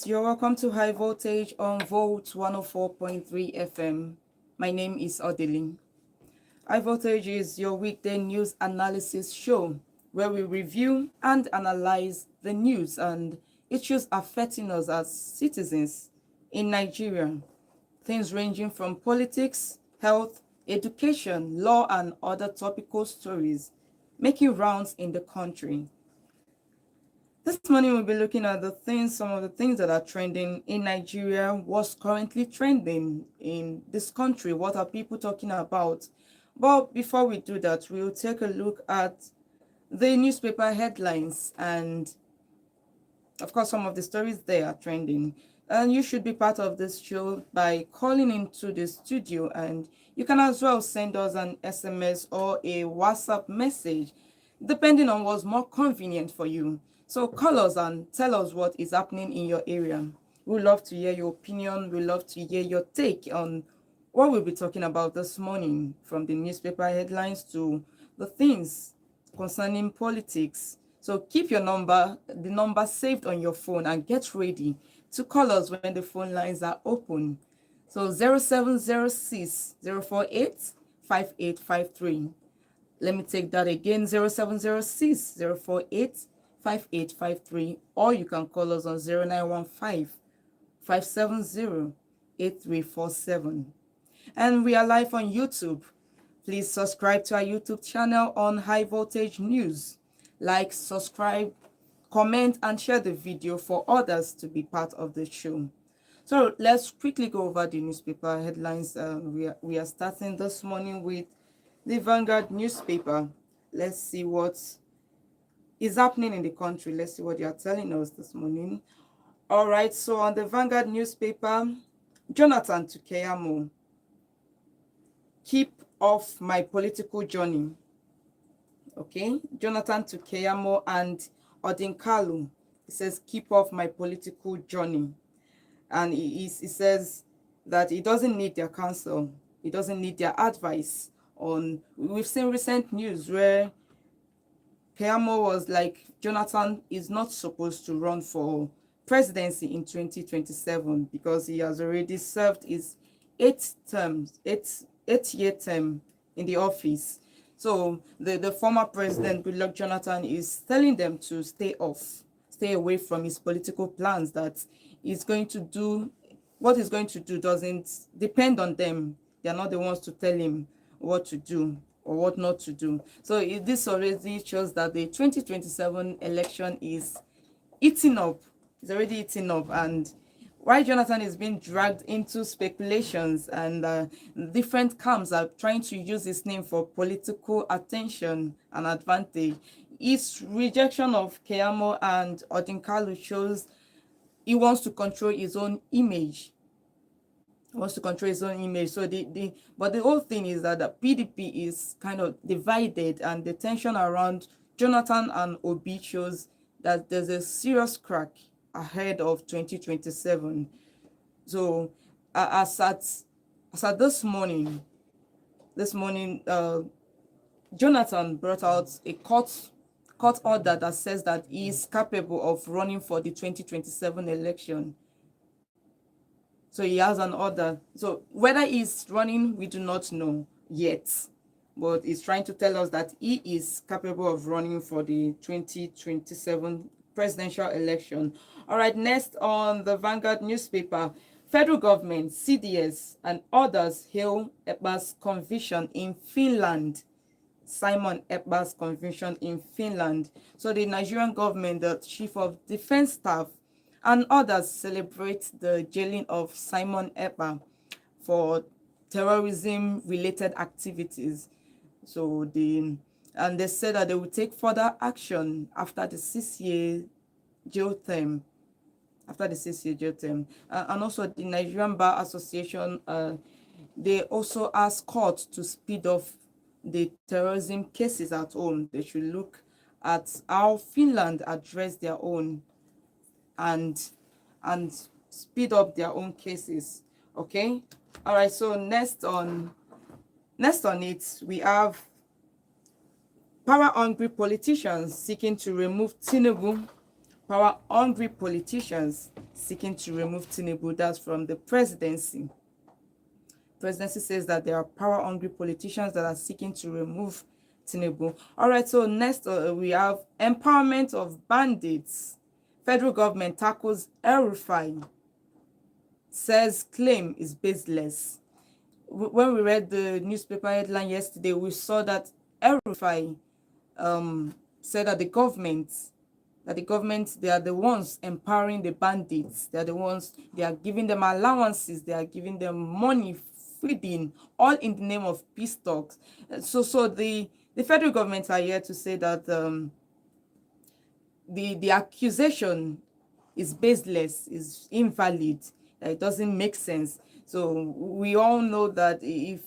You're welcome to High Voltage on Volt 104.3 FM. My name is Odeling. High Voltage is your weekday news analysis show where we review and analyze the news and issues affecting us as citizens in Nigeria. Things ranging from politics, health, education, law, and other topical stories making rounds in the country. This morning we'll be looking at some of the things that are trending in Nigeria, what's currently trending in this country, what are people talking about. But before we do that, we'll take a look at the newspaper headlines and of course some of the stories there are trending. And you should be part of this show by calling into the studio, and you can as well send us an SMS or a WhatsApp message, depending on what's more convenient for you. So call us and tell us what is happening in your area. We'd love to hear your opinion. We'd love to hear your take on what we'll be talking about this morning, from the newspaper headlines to the things concerning politics. So keep the number saved on your phone, and get ready to call us when the phone lines are open. So 0706 048 5853. Let me take that again, 0706 048 5853, or you can call us on 0915 570 8347. And we are live on YouTube. Please subscribe to our YouTube channel on High Voltage News. Like, subscribe, comment, and share the video for others to be part of the show. So let's quickly go over the newspaper headlines. We are starting this morning with the Vanguard newspaper. Let's see what is happening in the country. Let's see what they are telling us this morning. All right, so on the Vanguard newspaper, Jonathan to Keyamo, keep off my political journey. Okay, Jonathan to Keyamo and Odinkalu, he says, keep off my political journey. And he says that he doesn't need their counsel, he doesn't need their advice on, we've seen recent news where Keyamo was like, Jonathan is not supposed to run for presidency in 2027 because he has already served his eight-year term in the office. So the former president, Goodluck Jonathan, is telling them to stay away from his political plans, that he's going to do what he's going to do doesn't depend on them. They're not the ones to tell him what to do or what not to do. So this already shows that the 2027 election is eating up. It's already eating up. And why Jonathan is being dragged into speculations, and different camps are trying to use his name for political attention and advantage. His rejection of Keyamo and Odinkalu shows he wants to control his own image. So but the whole thing is that the PDP is kind of divided, and the tension around Jonathan and Obi shows that there's a serious crack ahead of 2027. So as at this morning, Jonathan brought out a court order that says that he is capable of running for the 2027 election. So he has an order. So whether he's running, we do not know yet, but he's trying to tell us that he is capable of running for the 2027 presidential election. All right, next on the Vanguard newspaper, federal government, CDS, and others hail Ekpa's conviction in Finland. Simon Ekpa's conviction in Finland. So the Nigerian government, the chief of defense staff, and others celebrate the jailing of Simon Ekpa for terrorism-related activities. So they said that they will take further action after the 6-year jail term. And also the Nigerian Bar Association, they also ask courts to speed up the terrorism cases at home. They should look at how Finland addressed their own and speed up their own cases. Okay, all right. So next on it, we have power-hungry politicians seeking to remove Tinubu power-hungry politicians seeking to remove Tinubu. That's from the presidency. Presidency says that there are power-hungry politicians that are seeking to remove Tinubu. All right, so next we have empowerment of bandits. Federal government tackles El-Rufai, says claim is baseless. When we read the newspaper headline yesterday, we saw that El-Rufai said that the government, they are the ones empowering the bandits. They are the ones, they are giving them allowances, they are giving them money, feeding, all in the name of peace talks. So the federal government are here to say that the accusation is baseless, is invalid, that it doesn't make sense. So we all know that if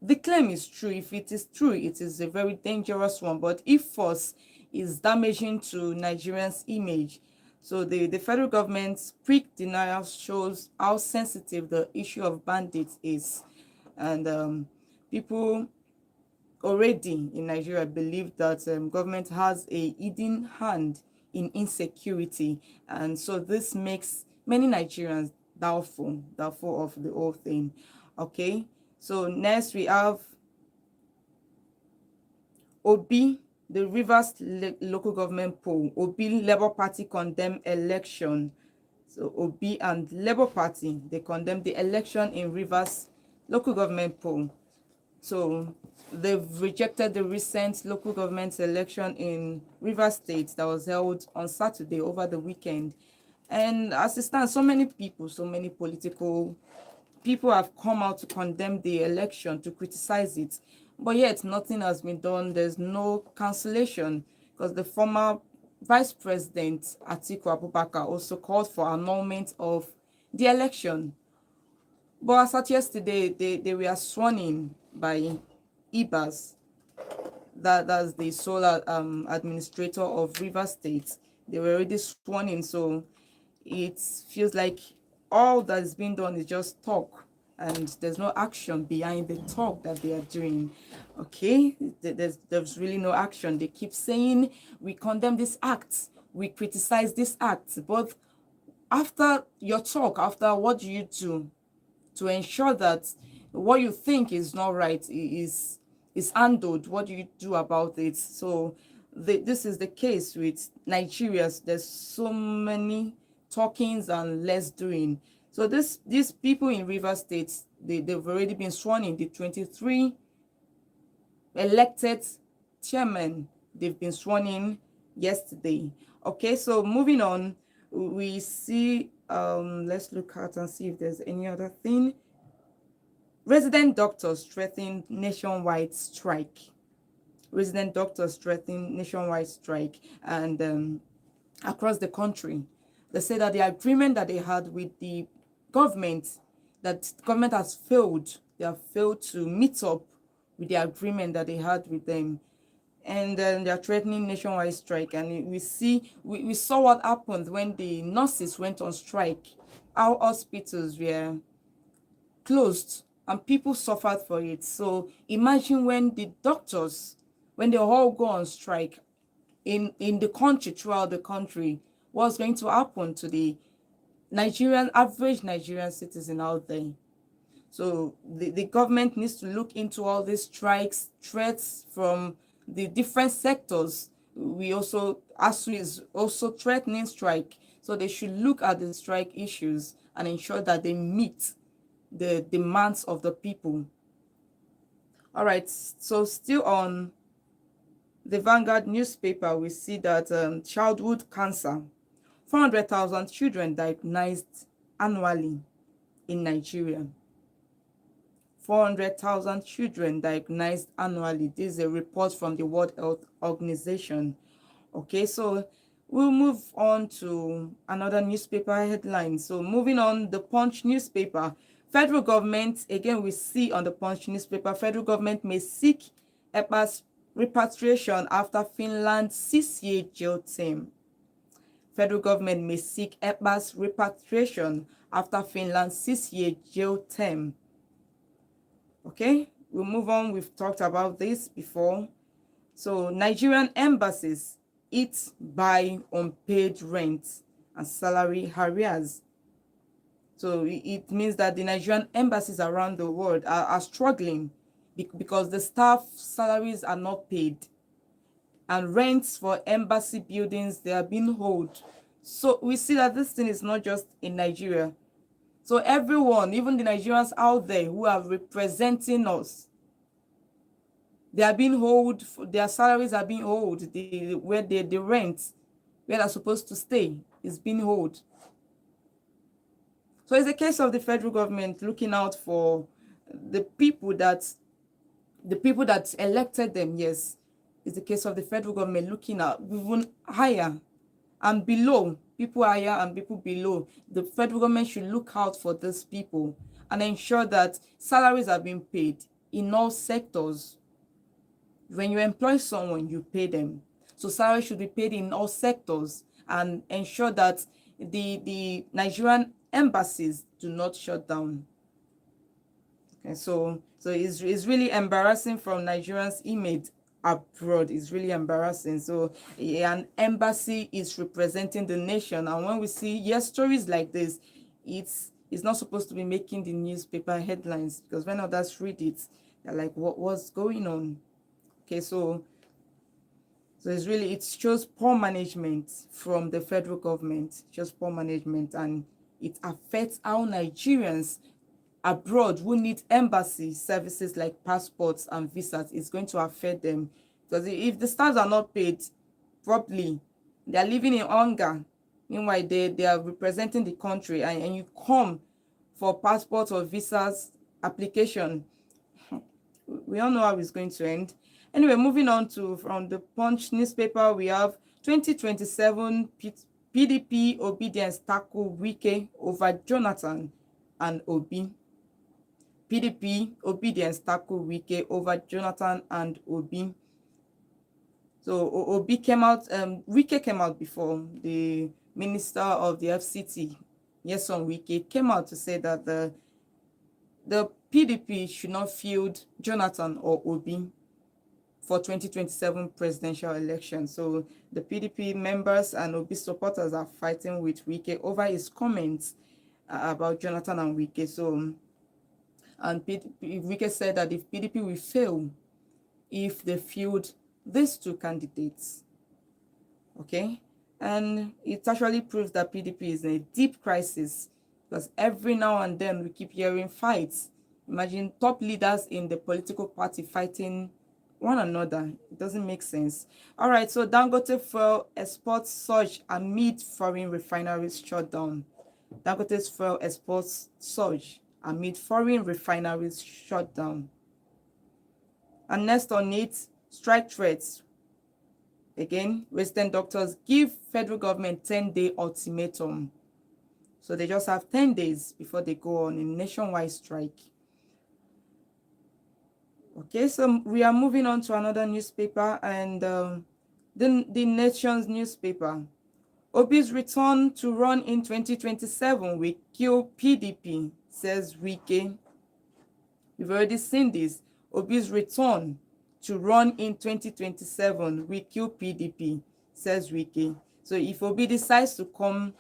the claim is true, if it is true, it is a very dangerous one. But if false, is damaging to Nigerians' image. So the federal government's quick denial shows how sensitive the issue of bandits is. And people already in Nigeria believe that government has a hidden hand in insecurity. And so this makes many Nigerians doubtful of the whole thing. Okay, so next we have Obi, the Rivers local government poll. Obi Labour Party condemn election. So Obi and Labour Party, they condemn the election in Rivers local government poll. So they've rejected the recent local government election in Rivers State that was held on Saturday over the weekend. And as it stands, so many people, so many political people have come out to condemn the election, to criticize it. But yet nothing has been done. There's no cancellation because the former Vice President Atiku Abubakar also called for annulment of the election. But as at yesterday, they were sworn in by IBAS, that's the sole administrator of Rivers State. They were already sworn in, so it feels like all that is being done is just talk, and there's no action behind the talk that they are doing. Okay, there's really no action. They keep saying, we condemn this act, we criticize this act, but after your talk, after what do you do to ensure that what you think is not right is handled? What do you do about it? So this is the case with Nigeria. There's so many talkings and less doing. So these people in Rivers State, they've already been sworn in. The 23 elected chairmen, they've been sworn in yesterday. Okay, so moving on, we see, let's look at and see if there's any other thing. Resident doctors threaten nationwide strike. Resident doctors threaten nationwide strike, and across the country. They say that the agreement that they had with the government, that the government has failed. They have failed to meet up with the agreement that they had with them. And then they are threatening nationwide strike. And we saw what happened when the nurses went on strike. Our hospitals were closed and people suffered for it. So imagine when the doctors, when they all go on strike in the country, throughout the country, what's going to happen to the average Nigerian citizen out there? So the government needs to look into all these strikes, threats from the different sectors. ASU is also threatening strike. So they should look at the strike issues and ensure that they meet the demands of the people. All right, so still on the Vanguard newspaper, we see that childhood cancer, 400,000 children diagnosed annually in Nigeria. 400,000 children diagnosed annually. This is a report from the World Health Organization. Okay, so we'll move on to another newspaper headline. So moving on, the Punch newspaper. Federal government, again we see on the Punch newspaper, federal government may seek EPA's repatriation after Finland's 6-year jail term. Federal government may seek EPA's repatriation after Finland's 6-year jail term. Okay, we'll move on. We've talked about this before. So Nigerian embassies eat by unpaid rent and salary arrears. So it means that the Nigerian embassies around the world are struggling because the staff salaries are not paid, and rents for embassy buildings, they are being held. So we see that this thing is not just in Nigeria. So everyone, even the Nigerians out there who are representing us, they are being held, their salaries are being held, the rent where they're supposed to stay is being held. So it's a case of the federal government looking out for the people that elected them. Yes, it's the case of the federal government looking at even higher and below, people higher and people below. The federal government should look out for these people and ensure that salaries are being paid in all sectors. When you employ someone, you pay them. So salary should be paid in all sectors and ensure that the Nigerian embassies do not shut down. Okay, so it's really embarrassing from Nigerians' image abroad. It's really embarrassing. So an embassy is representing the nation, and when we see stories like this, it's not supposed to be making the newspaper headlines, because when others read it, they're like, what's going on? Okay, so it shows poor management from the federal government, just poor management, and it affects how Nigerians abroad who need embassy services like passports and visas. Is going to affect them, because if the staffs are not paid properly, they are living in hunger. Meanwhile, they are representing the country, and you come for passport or visas application. We all know how it's going to end. Anyway, moving on to from the Punch newspaper, we have 2027 PDP obedience tackle Wike over Jonathan and Obi. PDP obedience tackle Wike over Jonathan and Obi. So Obi came out, Wike came out before. The minister of the FCT, Nyesom Wike, came out to say that the PDP should not field Jonathan or Obi for 2027 presidential election. So the PDP members and Obi supporters are fighting with Wike over his comments about Jonathan and Wike. So, and Wike said that if PDP will fail if they field these two candidates, okay, and it actually proves that PDP is in a deep crisis, because every now and then we keep hearing fights. Imagine top leaders in the political party fighting one another. It doesn't make sense. All right, so Dangote fuel exports surge amid foreign refineries shutdown. Dangote's fuel exports surge amid foreign refineries shutdown. And next on it, strike threats. Again, Western doctors give federal government 10-day ultimatum. So they just have 10 days before they go on a nationwide strike. Okay, so we are moving on to another newspaper, and the Nation's newspaper. Obi's return to run in 2027 will kill PDP, says Wike. We've already seen this. Obi's return to run in 2027 will kill PDP, says Wike. So if Obi decides to come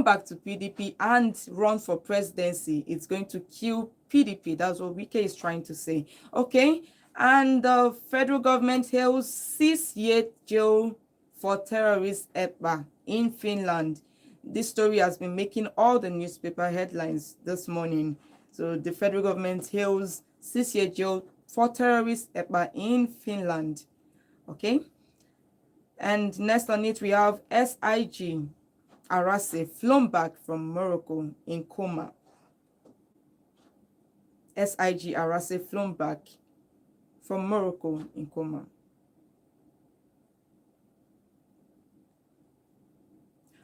back to PDP and run for presidency, it's going to kill PDP. That's what Wike is trying to say. Okay, and the federal government hails 6-year jail for terrorist EPA in Finland. This story has been making all the newspaper headlines this morning. So the federal government hails 6-year jail for terrorist EPA in Finland. Okay, and next on it we have SIG Arase flown back from Morocco in coma. SIG Arase flown back from Morocco in coma.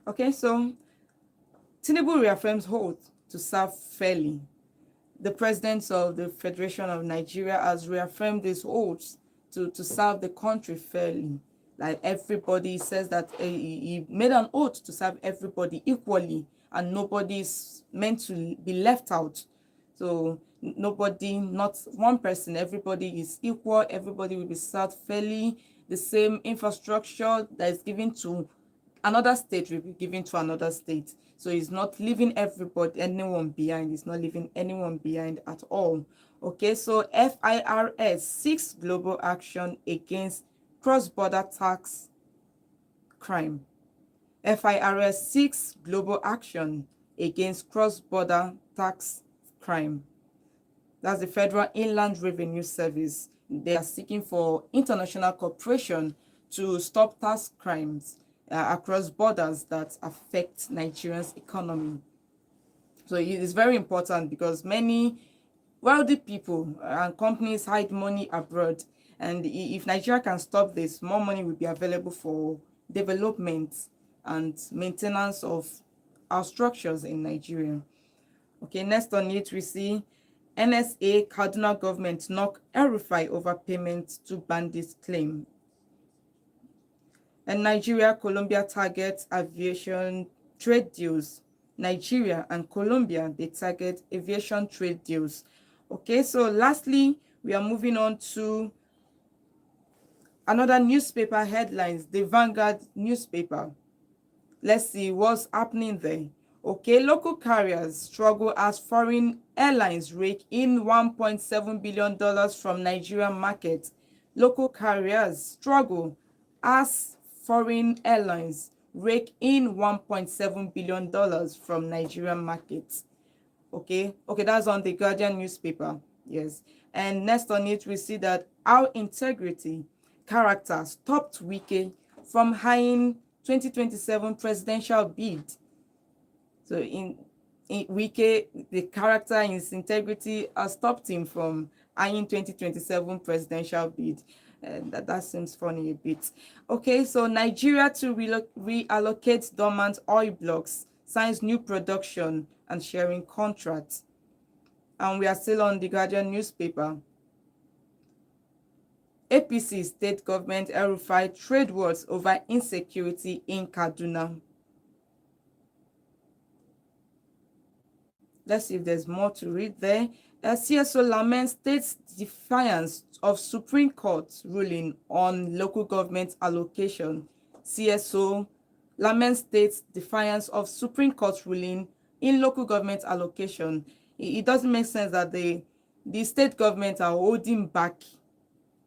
Okay, so Tinubu reaffirms oath to serve fairly. The president of the Federation of Nigeria has reaffirmed his oath to serve the country fairly. Like everybody says that he made an oath to serve everybody equally, and nobody is meant to be left out. So nobody, not one person, everybody is equal, everybody will be served fairly. the same infrastructure that is given to another state will be given to another state. So it's not leaving anyone behind. It's not leaving anyone behind at all. Okay, so FIRS seeks global action against cross-border tax crime. FIRS seeks global action against cross-border tax crime. That's the Federal Inland Revenue Service. They are seeking for international cooperation to stop tax crimes across borders that affect Nigeria's economy. So it is very important because many wealthy people and companies hide money abroad. And if Nigeria can stop this, more money will be available for development and maintenance of our structures in Nigeria. Okay, next on it, we see NSA Kaduna government knock El-Rufai over payment to bandits claim. And Nigeria, Colombia target aviation trade deals. Nigeria and Colombia, they target aviation trade deals. Okay, so lastly, we are moving on to another newspaper headlines, the Vanguard newspaper. Let's see what's happening there. Okay, local carriers struggle as foreign airlines rake in $1.7 billion from Nigerian market. Local carriers struggle as foreign airlines rake in $1.7 billion from Nigerian market. Okay, that's on the Guardian newspaper. Yes, and next on it, we see that our integrity character stopped Wike from eyeing 2027 presidential bid. So in Wike, the character in his integrity has stopped him from eyeing 2027 presidential bid. That seems funny a bit. Okay, so Nigeria to reallocate dormant oil blocks, signs new production and sharing contracts. And we are still on the Guardian newspaper. APC state government El-Rufai trade wars over insecurity in Kaduna. Let's see if there's more to read there. CSO laments state's defiance of Supreme Court ruling on local government allocation. CSO laments state's defiance of Supreme Court ruling in local government allocation. It doesn't make sense that the state government are holding back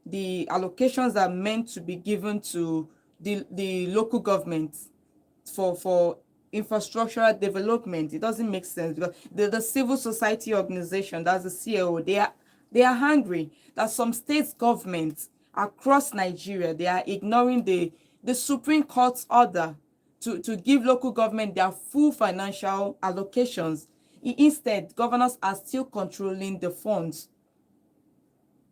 the allocations that are meant to be given to the local government for infrastructural development. It doesn't make sense because the civil society organization, that's the CAO, they are angry that some state governments across Nigeria, they are ignoring the Supreme Court's order to give local government their full financial allocations. Instead, governors are still controlling the funds.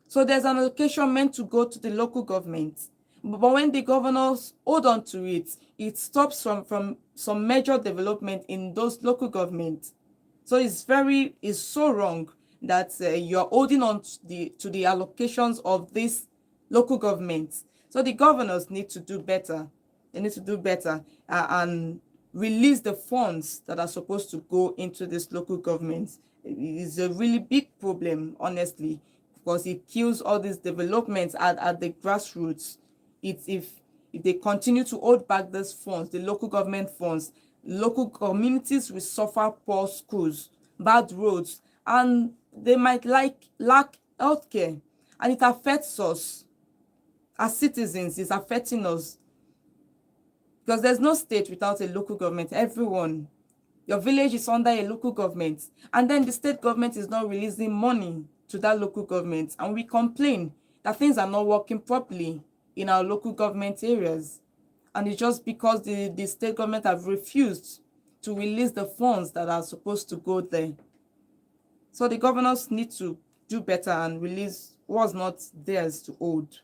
So there's an allocation meant to go to the local government. But when the governors hold on to it, it stops from some major development in those local governments. So it's so wrong that you're holding on to the allocations of these local governments. So the governors need to do better. They need to do better and release the funds that are supposed to go into these local governments. It is a really big problem, honestly, because it kills all these developments at the grassroots. If they continue to hold back these funds, the local government funds, local communities will suffer poor schools, bad roads, and they might lack healthcare. And it affects us as citizens. It's affecting us because there's no state without a local government. Everyone, your village is under a local government, and then the state government is not releasing money to that local government, and we complain that things are not working properly in our local government areas. And it's just because the state government have refused to release the funds that are supposed to go there. So the governors need to do better and release what's not theirs to hold.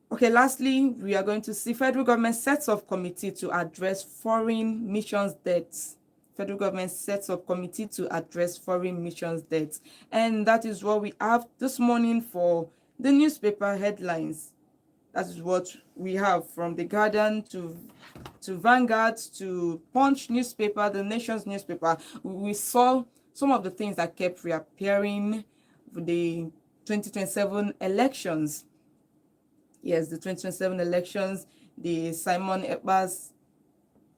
Okay, lastly, we are going to see federal government sets up committee to address foreign missions debts. Federal government sets up committee to address foreign missions debts. And that is what we have this morning for the newspaper headlines. That is what we have from the Guardian to Vanguard to Punch newspaper, the Nation's newspaper. We saw some of the things that kept reappearing with the 2027 elections. Yes, the 2027 elections, the Simon Ekpas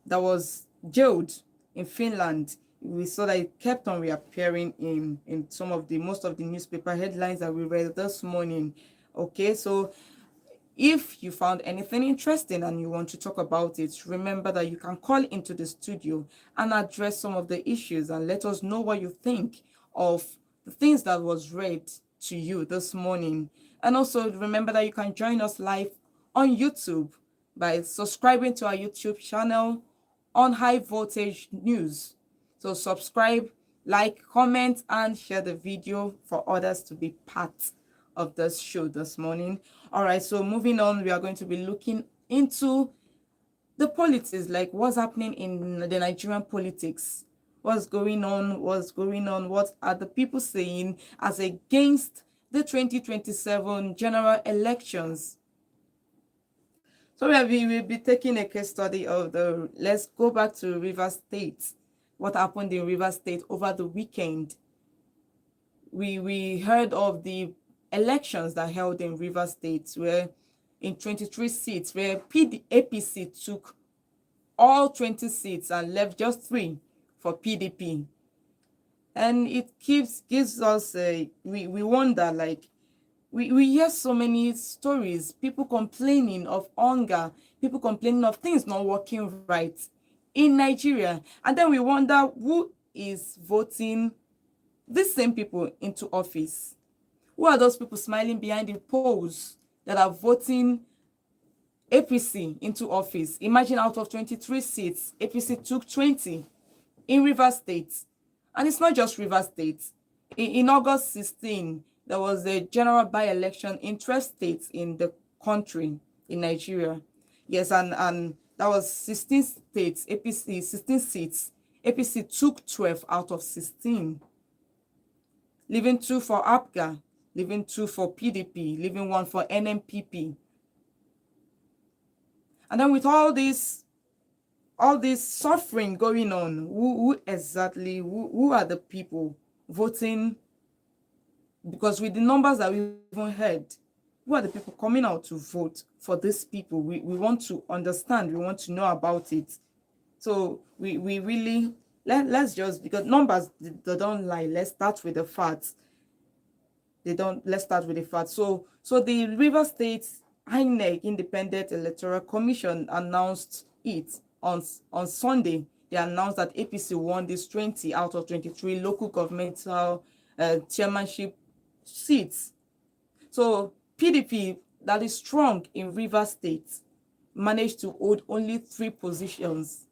that was jailed in Finland. We saw that it kept on reappearing in some of the most of the newspaper headlines that we read this morning. Okay, so if you found anything interesting and you want to talk about it, remember that you can call into the studio and address some of the issues and let us know what you think of the things that was read to you this morning. And also remember that you can join us live on YouTube by subscribing to our YouTube channel on High Voltage News. So subscribe, like, comment, and share the video for others to be part of this show this morning. All right, so moving on, we are going to be looking into the politics, like what's happening in the Nigerian politics. What's going on? What are the people saying as against the 2027 general elections? So we'll be taking a case study of let's go back to Rivers State. What happened in Rivers State over the weekend? We heard of the elections that held in Rivers State, where in 23 seats, where APC took all 20 seats and left just 3 for PDP. And it gives us we wonder, like, we hear so many stories, people complaining of hunger, people complaining of things not working right in Nigeria. And then we wonder who is voting these same people into office. Who are those people smiling behind the polls that are voting APC into office? Imagine out of 23 seats, APC took 20 in Rivers State. And it's not just Rivers State. In August 16, there was a general by-election in 12 states in the country, in Nigeria. Yes, and that was 16 states, APC, 16 seats. APC took 12 out of 16, leaving 2 for APGA, leaving 2 for PDP, leaving 1 for NMPP. And then with all this suffering going on, who are the people voting? Because with the numbers that we even heard, who are the people coming out to vote for these people? We want to understand, we want to know about it. So we really, let's just, because numbers, they don't lie. Let's start with the facts. Let's start with the facts. So the Rivers State INEC, Independent Electoral Commission, announced it on Sunday. They announced that APC won these 20 out of 23 local governmental chairmanship seats. So PDP, that is strong in Rivers State, managed to hold only 3 positions.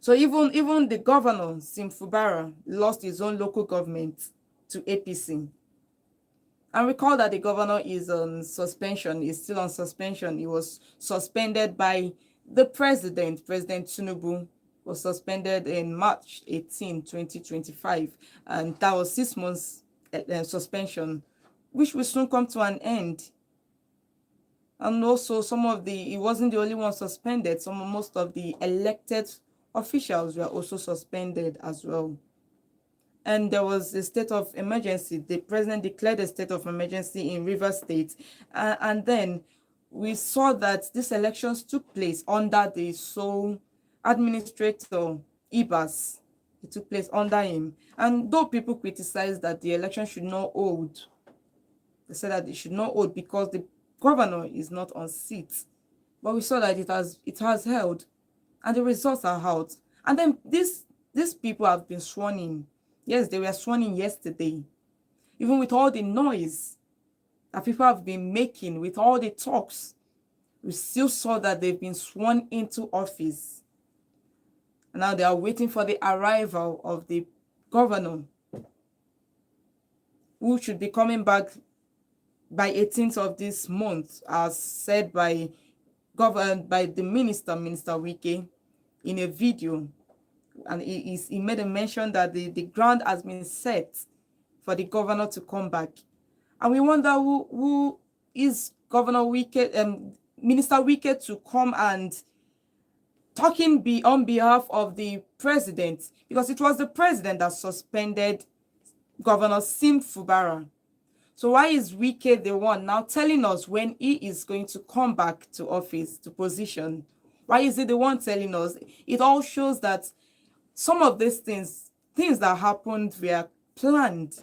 So even the governor, Sim Fubara, lost his own local government to APC. And recall that the governor is on suspension, is still on suspension. He was suspended by the president. President Tinubu was suspended in March 18, 2025. And that was 6 months suspension, which will soon come to an end. And also he wasn't the only one suspended. Most of the elected officials were also suspended as well. And there was a state of emergency. The president declared a state of emergency in Rivers State. And then we saw that these elections took place under the sole administrator, Ibas. It took place under him. And though people criticized that the election should not hold, they said that it should not hold because the governor is not on seat. But we saw that it has held, and the results are out. And then these people have been sworn in. Yes, they were sworn in yesterday. Even with all the noise that people have been making, with all the talks, we still saw that they've been sworn into office. And now they are waiting for the arrival of the governor, who should be coming back by 18th of this month, as said by the Minister Wike, in a video. And he made a mention that the ground has been set for the governor to come back. And we wonder who is Governor Wike, Minister Wike, to come and talking on behalf of the president, because it was the president that suspended Governor Sim Fubara. So why is Wike the one now telling us when he is going to come back to office, to position? Why is he the one telling us? It all shows that some of these things that happened were planned.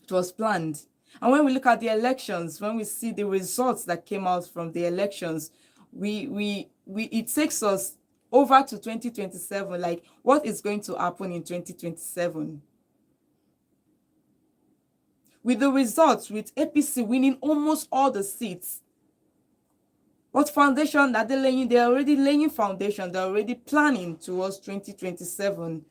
It was planned. And when we look at the elections, when we see the results that came out from the elections, it takes us over to 2027. Like, what is going to happen in 2027? With the results, with APC winning almost all the seats, what foundation are they laying? They're already laying foundation. They're already planning towards 2027.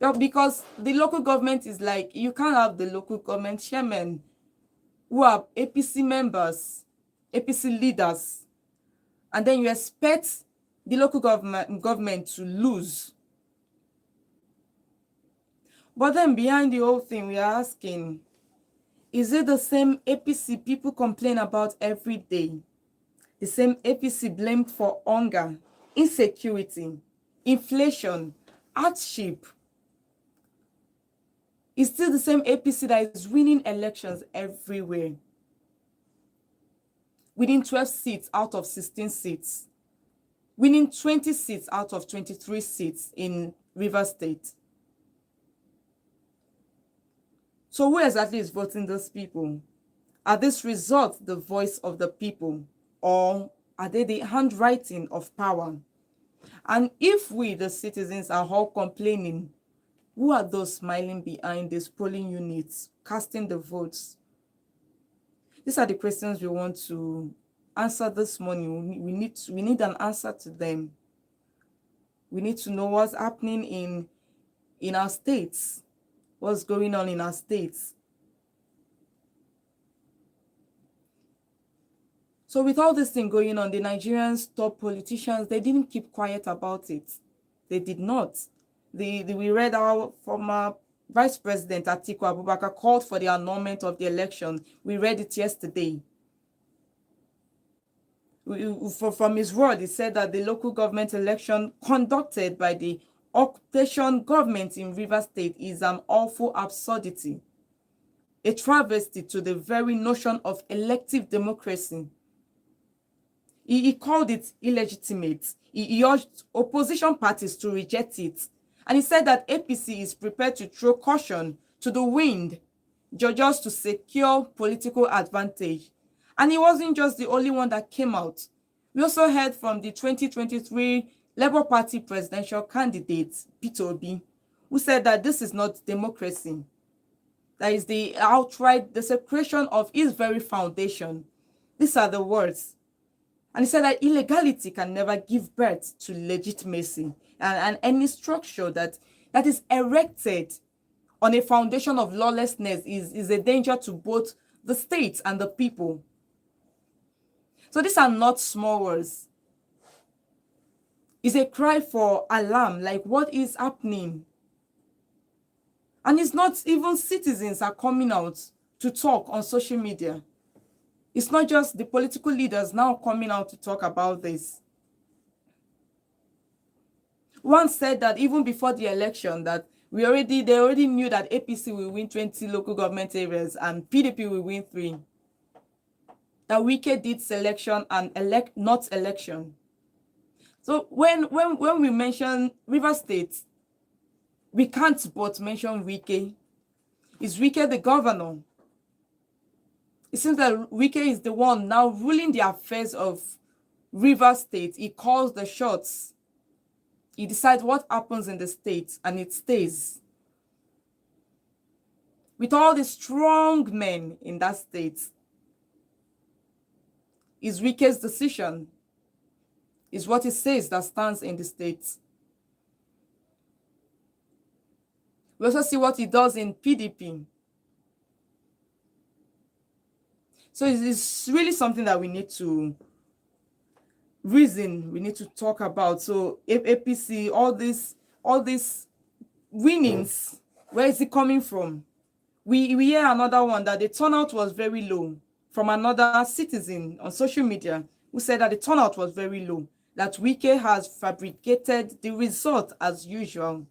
Well, because the local government is like, you can't have the local government chairmen who are APC members, APC leaders, and then you expect the local government to lose. But then behind the whole thing, we are asking, is it the same APC people complain about every day? The same APC blamed for hunger, insecurity, inflation, hardship. It's still the same APC that is winning elections everywhere. Winning 12 seats out of 16 seats. Winning 20 seats out of 23 seats in Rivers State. So who exactly is voting those people? Are these results the voice of the people, or are they the handwriting of power? And if we, the citizens, are all complaining, who are those smiling behind these polling units, casting the votes? These are the questions we want to answer this morning. We need an answer to them. We need to know what's happening in our states. What's going on in our states. So with all this thing going on, the Nigerians, top politicians, they didn't keep quiet about it. They did not. We read our former Vice President Atiku Abubakar called for the annulment of the election. We read it yesterday. From his word, he said that the local government election conducted by the occupation government in Rivers State is an awful absurdity, a travesty to the very notion of elective democracy. He called it illegitimate. He urged opposition parties to reject it. And he said that APC is prepared to throw caution to the wind just to secure political advantage. And he wasn't just the only one that came out. We also heard from the 2023 Labour Party presidential candidate, Peter Obi, who said that this is not democracy. That is the outright desecration of his very foundation. These are the words. And he said that illegality can never give birth to legitimacy. And any structure that is erected on a foundation of lawlessness is a danger to both the state and the people. So these are not small words. It's a cry for alarm, like what is happening? And it's not even citizens are coming out to talk on social media. It's not just the political leaders now coming out to talk about this. One said that even before the election, that they already knew that APC will win 20 local government areas and PDP will win 3. That Wike did selection and not election. So when we mention Rivers State, we can't but mention Wike. Is Wike the governor? It seems that Wike is the one now ruling the affairs of Rivers State. He calls the shots. He decides what happens in the state, and it stays. With all the strong men in that state, is Wike's decision, is what he says that stands in the state. We also see what he does in PDP. So it's really something that we need to reason, we need to talk about. So if APC, all these winnings, where is it coming from? We hear another one that the turnout was very low from another citizen on social media who said that the turnout was very low, that Wike has fabricated the result as usual.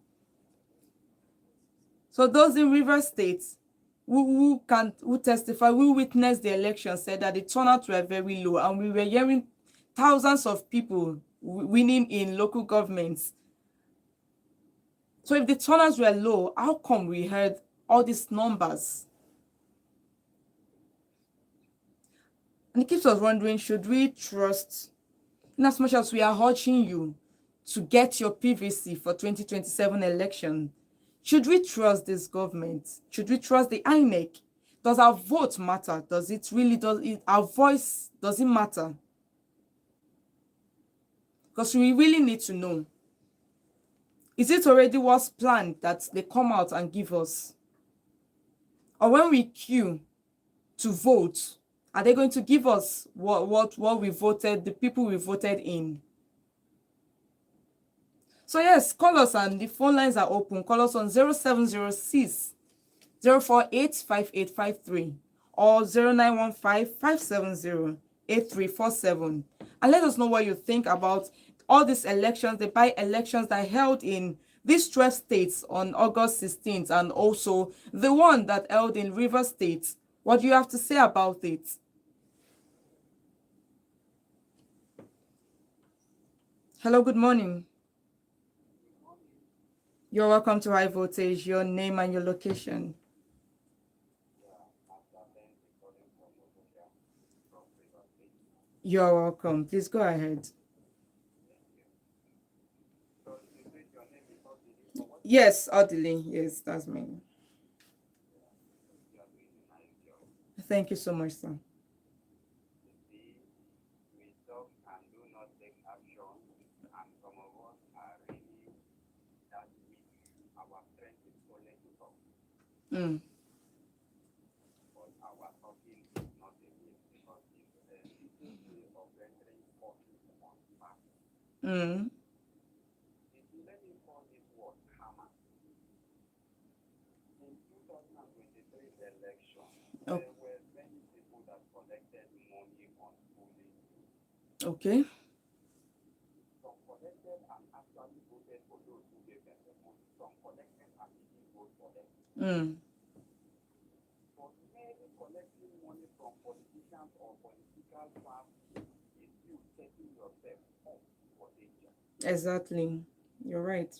So those in Rivers State, who testified, who witnessed the election, said that the turnout were very low, and we were hearing thousands of people winning in local governments. So if the turnouts were low, how come we heard all these numbers? And it keeps us wondering, should we trust, in as much as we are urging you to get your PVC for 2027 election, should we trust this government? Should we trust the INEC? Does our vote matter? Does our voice, does it matter? Because we really need to know. Is it already what's planned that they come out and give us? Or when we queue to vote, are they going to give us what we voted, the people we voted in? So yes, call us, and the phone lines are open. Call us on 0706 048 5853 or 0915 570 8347. And let us know what you think about all these elections, the by-elections that held in these 12 states on August 16th, and also the one that held in Rivers State. What do you have to say about it? Hello, good morning. You're welcome to High Voltage. Your name and your location. You're welcome. Please go ahead. Yes, Audley. Yes, that's me. Thank you so much, sir. Mm. Mm. Oh. Okay. Mm. Exactly. You're right.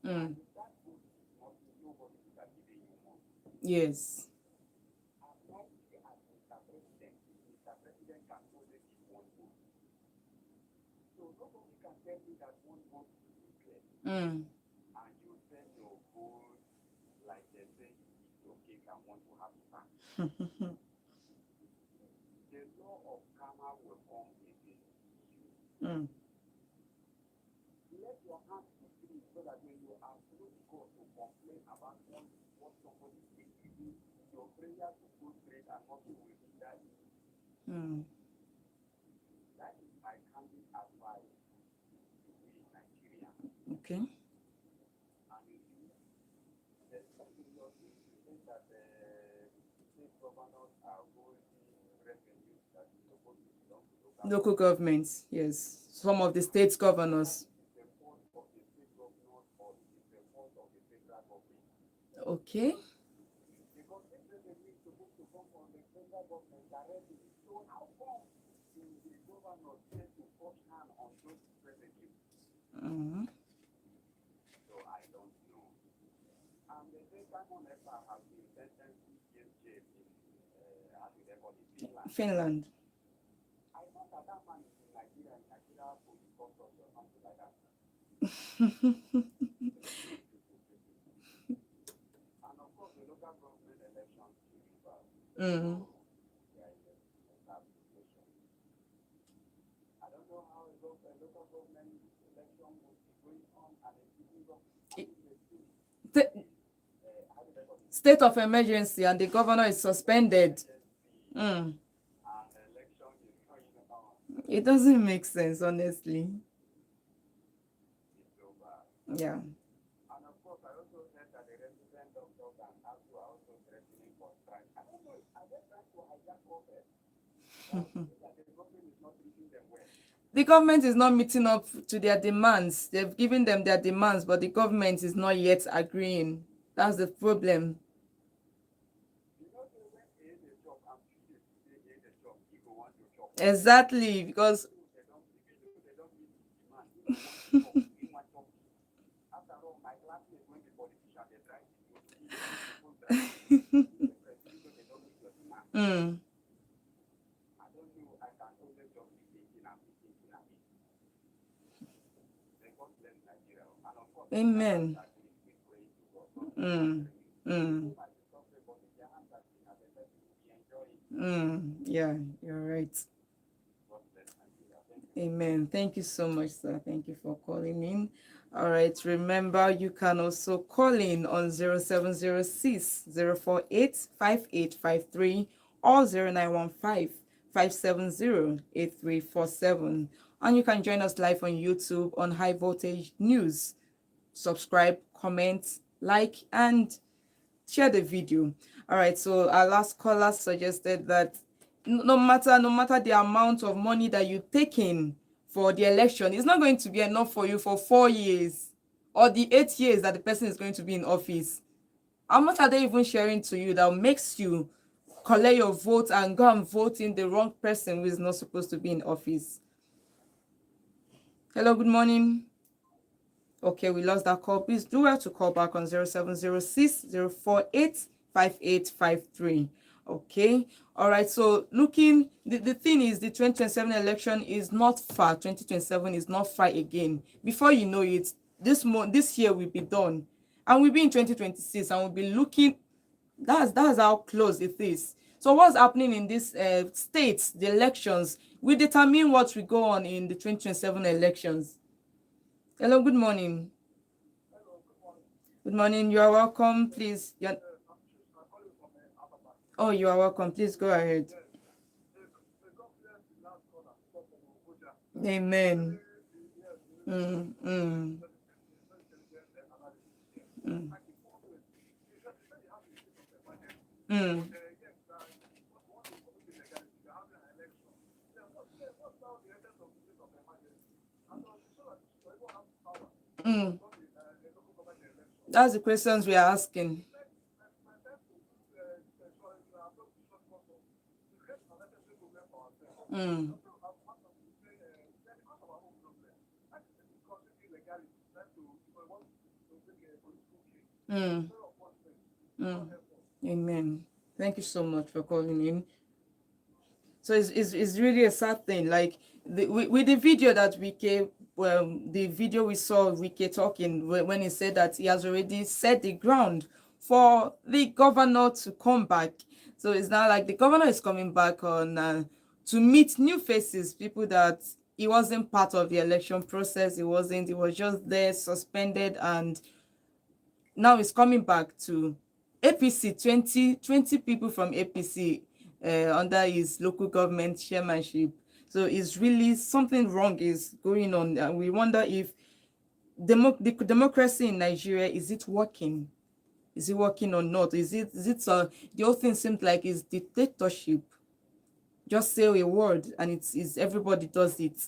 Mm. Yes. Mm. Mm. Mm. Okay. Local governments, yes. Some of the states governors. Okay. Mm. Finland. Mm. State of emergency, and the governor is suspended. Mm. It doesn't make sense, honestly. Yeah. The government is not meeting up to their demands. They've given them their demands, but the government is not yet agreeing. That's the problem. Exactly, because mm, amen. Mm, mm, yeah, you're right. Amen. Thank you so much, sir. Thank you for calling in. All right. Remember, you can also call in on 0706 or 0915 And you can join us live on YouTube on High Voltage News. Subscribe, comment, like, and share the video. All right, so our last caller suggested that no matter the amount of money that you take in for the election, it's not going to be enough for you for 4 years or the 8 years that the person is going to be in office. How much are they even sharing to you that makes you collect your vote and go and vote in the wrong person who is not supposed to be in office? Hello, good morning. Okay, we lost that call. Please do have to call back on 0706 Okay. All right. So the thing is the 2027 election is not far. 2027 is not far again. Before you know it, this year will be done. And we'll be in 2026 and we'll be looking. That's how close it is. So what's happening in these states, the elections, will determine what will go on in the 2027 elections. Hello, good morning. Good morning. You are welcome. Please. Oh, you are welcome. Please go ahead. Amen. Mm, mm, mm, mm, mm. That's the questions we are asking. Mm, mm, mm. Amen. Thank you so much for calling in. So it's really a sad thing. Like with the video that the video we saw Wike talking when he said that he has already set the ground for the governor to come back. So it's not like the governor is coming back on to meet new faces, people that he wasn't part of the election process. He wasn't. He was just there suspended, and now he's coming back to APC. 20 people from APC under his local government chairmanship. So it's really something wrong is going on, and we wonder if the democracy in Nigeria, is it working? Is it working or not? The whole thing seems like it's dictatorship. Just say a word and it's everybody does it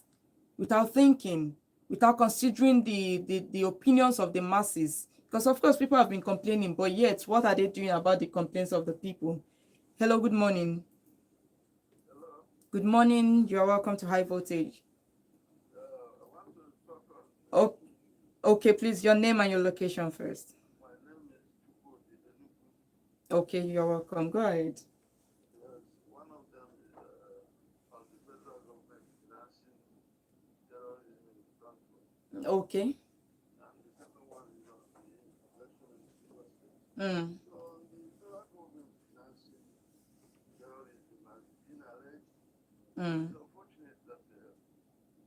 without thinking, without considering the opinions of the masses. Because of course people have been complaining, but yet what are they doing about the complaints of the people? Hello, good morning. Hello. Good morning. You are welcome to High Voltage. Oh, okay, please, your name and your location first. My name is Okay, you're welcome. Go ahead. Yes, one of them is of the federal government financing terrorism in the country. Okay. And the second one is on the election in the USA. So the federal government financing terrorism has been alleged. It's unfortunate that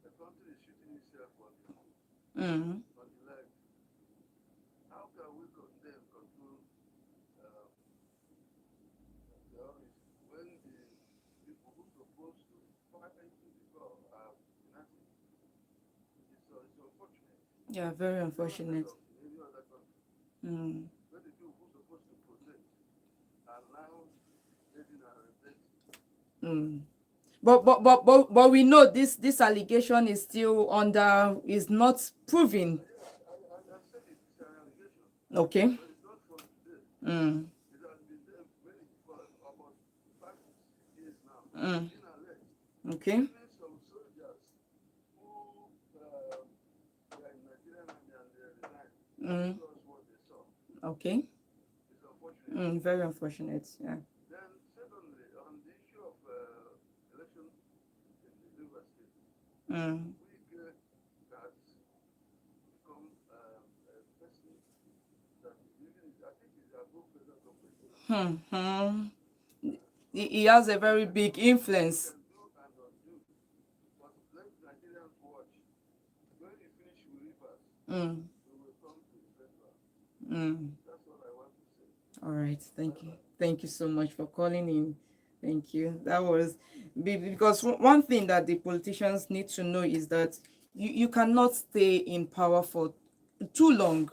the country is shooting itself on the leg. How can we condemn control terrorists when the people who supposed to fight the war are financing? It's unfortunate. Yeah, very unfortunate. Any other country. When the people who supposed to protect are now letting our respect. But we know this allegation is still is not proven. Okay. Mm. Mm. Okay. Mm. Okay. Very unfortunate. Yeah. Mm. Hmm. Hmm. He has a very big influence. Mm. Mm. All right. Thank you. Thank you so much for calling in. Thank you. That was because one thing that the politicians need to know is that you cannot stay in power for too long.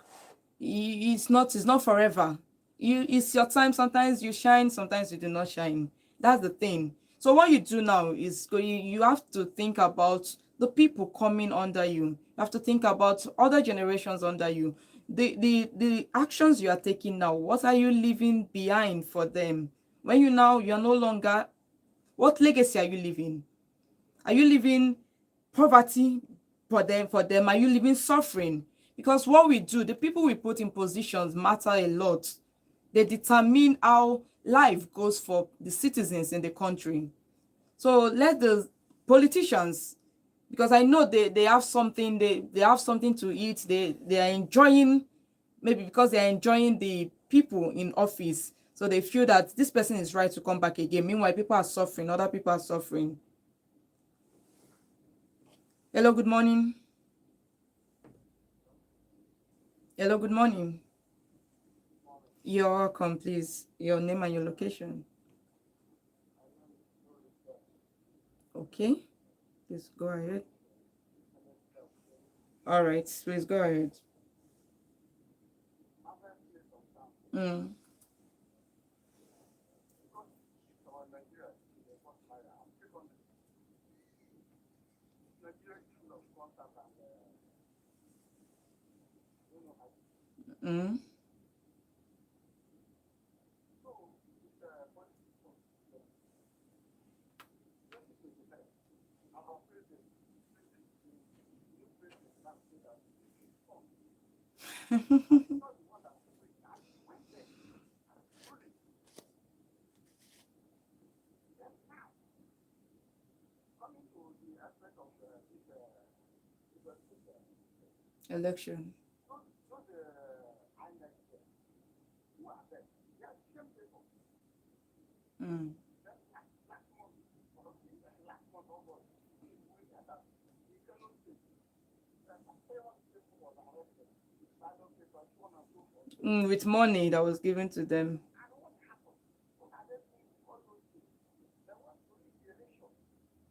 It's not forever. It's your time. Sometimes you shine, sometimes you do not shine. That's the thing. So what you do now is you have to think about the people coming under you. You have to think about other generations under you. The actions you are taking now, what are you leaving behind for them? When you're no longer, what legacy are you leaving? Are you living poverty for them? Are you living suffering? Because what we do, the people we put in positions matter a lot. They determine how life goes for the citizens in the country. So let the politicians, because I know they have something, they have something to eat, they are enjoying, maybe because they are enjoying the people in office, so they feel that this person is right to come back again. Meanwhile, people are suffering, other people are suffering. Hello, good morning. Hello, good morning. You're welcome, please. Your name and your location. Okay, please go ahead. All right, please go ahead. Mm. Mm. Election. Mm. With money that was given to them.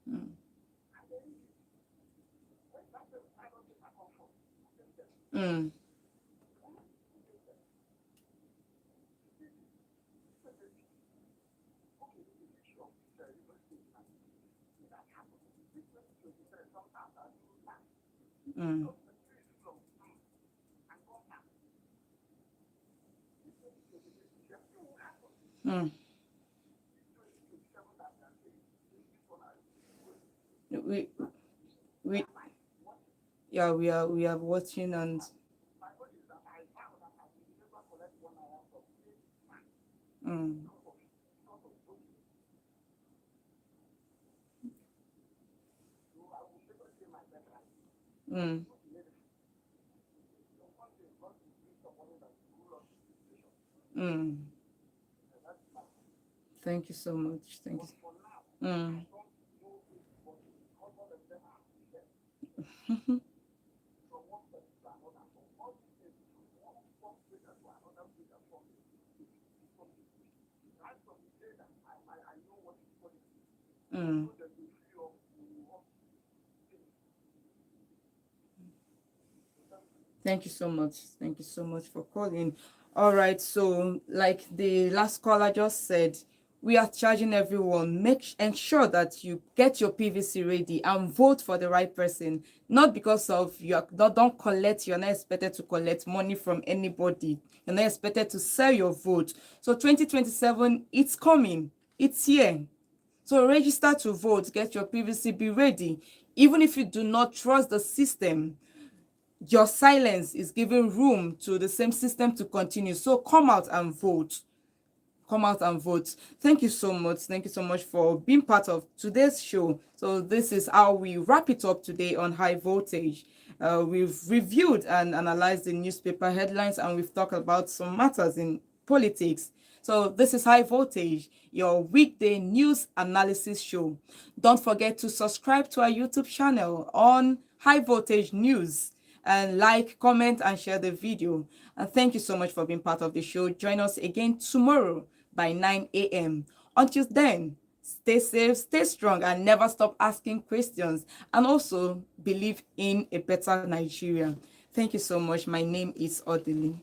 Mm. Mm. Mm. Mm. We we yeah, we are watching. And mm. Mm. Mm. Thank you so much. Thank you. Mm. Mm. Thank you so much. Thank you so much for calling. All right. So, like the last caller just said, we are charging everyone, ensure that you get your PVC ready and vote for the right person. Not because of don't collect, you're not expected to collect money from anybody. You're not expected to sell your vote. So 2027, it's coming. It's here. So register to vote, get your PVC, be ready. Even if you do not trust the system, your silence is giving room to the same system to continue. So come out and vote. Come out and vote. Thank you so much. Thank you so much for being part of today's show. So this is how we wrap it up today on High Voltage. We've reviewed and analyzed the newspaper headlines, and we've talked about some matters in politics. So this is High Voltage, your weekday news analysis show. Don't forget to subscribe to our YouTube channel on High Voltage News, and like, comment, and share the video. And thank you so much for being part of the show. Join us again tomorrow by 9 a.m. Until then, stay safe, stay strong, and never stop asking questions. And also believe in a better Nigeria. Thank you so much. My name is Odili.